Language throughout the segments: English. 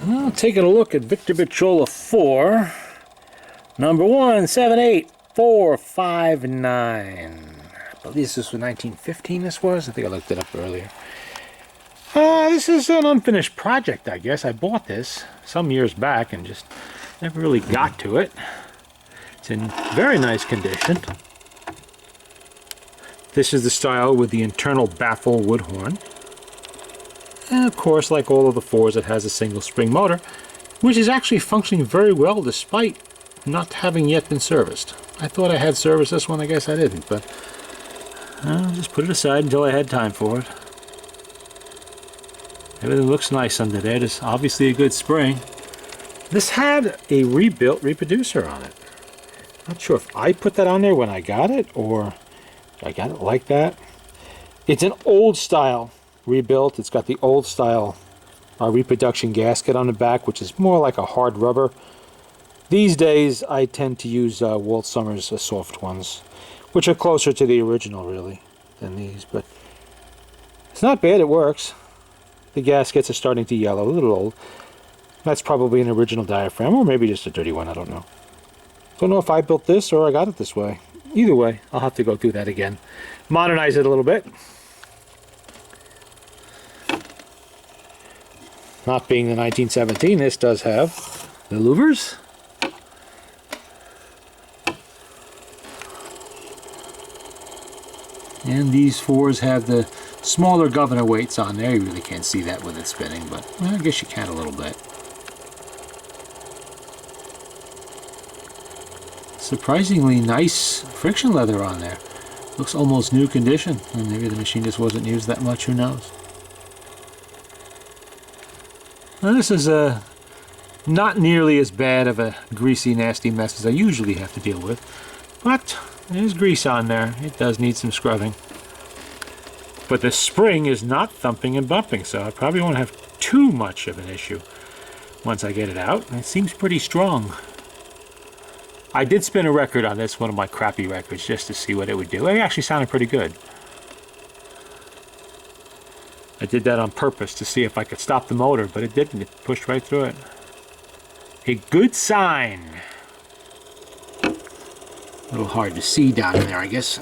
Well, taking a look at Victrola 4, number 178459. I believe this was 1915, this was? I think I looked it up earlier. This is an unfinished project, I guess. I bought this some years back and just never really got to it. It's in very nice condition. This is the style with the internal baffle wood horn. And of course, like all of the 4s, it has a single spring motor, which is actually functioning very well despite not having yet been serviced. I thought I had serviced this one, I guess I didn't, but I'll just put it aside until I had time for it. Everything looks nice under there. There's obviously a good spring. This had a rebuilt reproducer on it. Not sure if I put that on there when I got it, or I got it like that. It's an old style rebuilt. It's got the old style reproduction gasket on the back, which is more like a hard rubber. These days I tend to use Walt Summers soft ones, which are closer to the original really than these, but it's not bad. It works. The gaskets are starting to yellow, a little old. That's probably an original diaphragm, or maybe just a dirty one, I don't know. Don't know if I built this or I got it this way. Either way, I'll have to go through that again. Modernize it a little bit. Not being the 1917, this does have the louvers. And these 4s have the smaller governor weights on there. You really can't see that when it's spinning, but well, I guess you can a little bit. Surprisingly nice friction leather on there. Looks almost new condition. And maybe the machine just wasn't used that much, who knows. Now this is not nearly as bad of a greasy, nasty mess as I usually have to deal with, but there's grease on there. It does need some scrubbing. But the spring is not thumping and bumping, so I probably won't have too much of an issue once I get it out. It seems pretty strong. I did spin a record on this, one of my crappy records, just to see what it would do. It actually sounded pretty good. I did that on purpose to see if I could stop the motor, but it didn't. It pushed right through it. A good sign. A little hard to see down in there, I guess.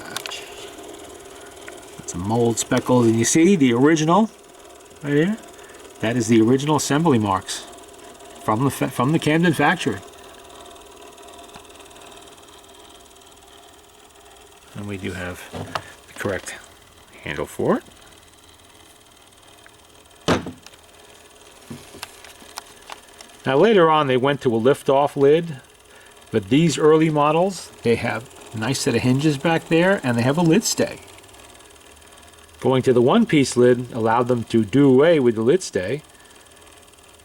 Got some mold speckles, and you see the original right here? That is the original assembly marks from the Camden factory. And we do have the correct handle for it. Now later on they went to a lift-off lid, but these early models, they have a nice set of hinges back there and they have a lid stay. Going to the one-piece lid allowed them to do away with the lid stay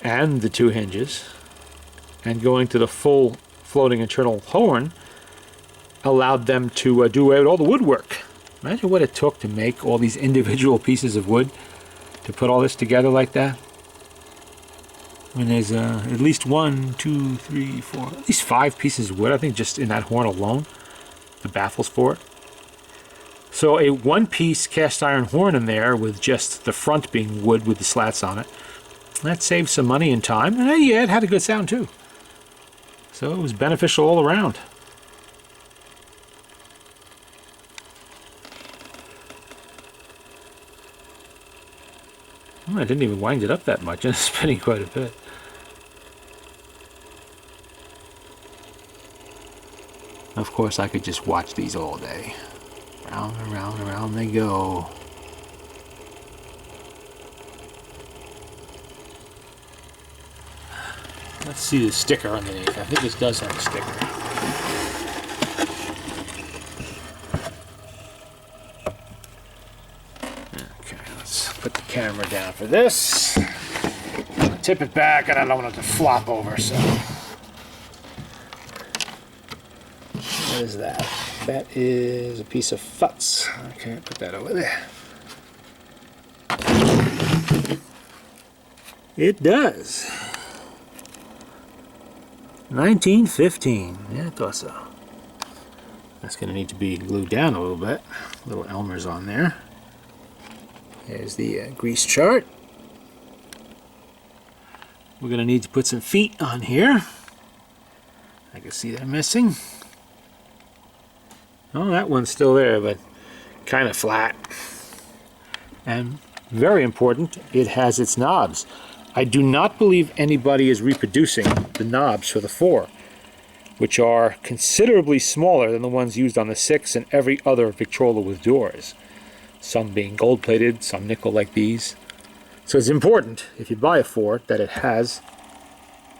and the 2 hinges, and going to the full floating internal horn allowed them to do away with all the woodwork. Imagine what it took to make all these individual pieces of wood to put all this together like that. I mean, there's at least 1, 2, 3, 4, at least 5 pieces of wood, I think, just in that horn alone, the baffles for it. So a one-piece cast iron horn in there with just the front being wood with the slats on it, that saved some money and time, and yeah, it had a good sound too. So it was beneficial all around. I didn't even wind it up that much, and it's spinning quite a bit. Of course, I could just watch these all day. Round and round and round they go. Let's see the sticker underneath. I think this does have a sticker. Put the camera down for this. Tip it back, and I don't want it to flop over, so. What is that? That is a piece of futz. Okay, put that over there. It does. 1915. Yeah, I thought so. That's going to need to be glued down a little bit. Little Elmer's on there. There's the grease chart. We're going to need to put some feet on here. I can see they're missing. Oh, that one's still there, but kind of flat. And very important, it has its knobs. I do not believe anybody is reproducing the knobs for the 4, which are considerably smaller than the ones used on the 6 and every other Victrola with doors. Some being gold-plated, some nickel like these. So it's important, if you buy a 4, that it has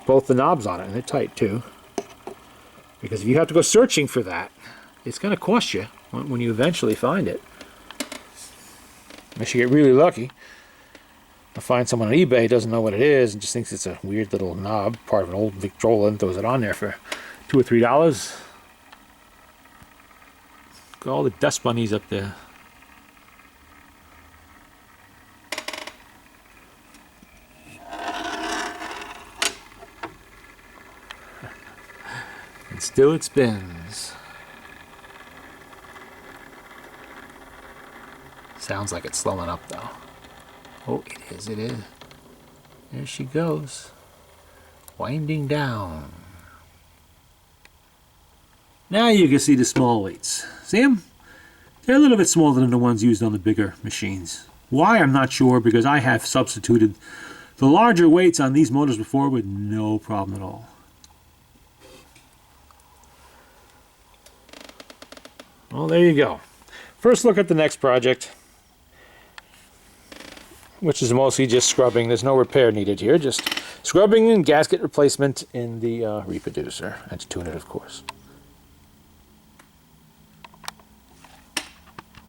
both the knobs on it, and they're tight too. Because if you have to go searching for that, it's going to cost you when you eventually find it. Unless you get really lucky. I'll find someone on eBay who doesn't know what it is and just thinks it's a weird little knob, part of an old Victrola, and throws it on there for $2 or $3. Got all the dust bunnies up there. And still it spins. Sounds like it's slowing up though. Oh, it is, it is. There she goes. Winding down. Now you can see the small weights. See them? They're a little bit smaller than the ones used on the bigger machines. Why, I'm not sure, because I have substituted the larger weights on these motors before with no problem at all. Well, there you go. First look at the next project, which is mostly just scrubbing. There's no repair needed here, just scrubbing and gasket replacement in the reproducer, and to tune it, of course.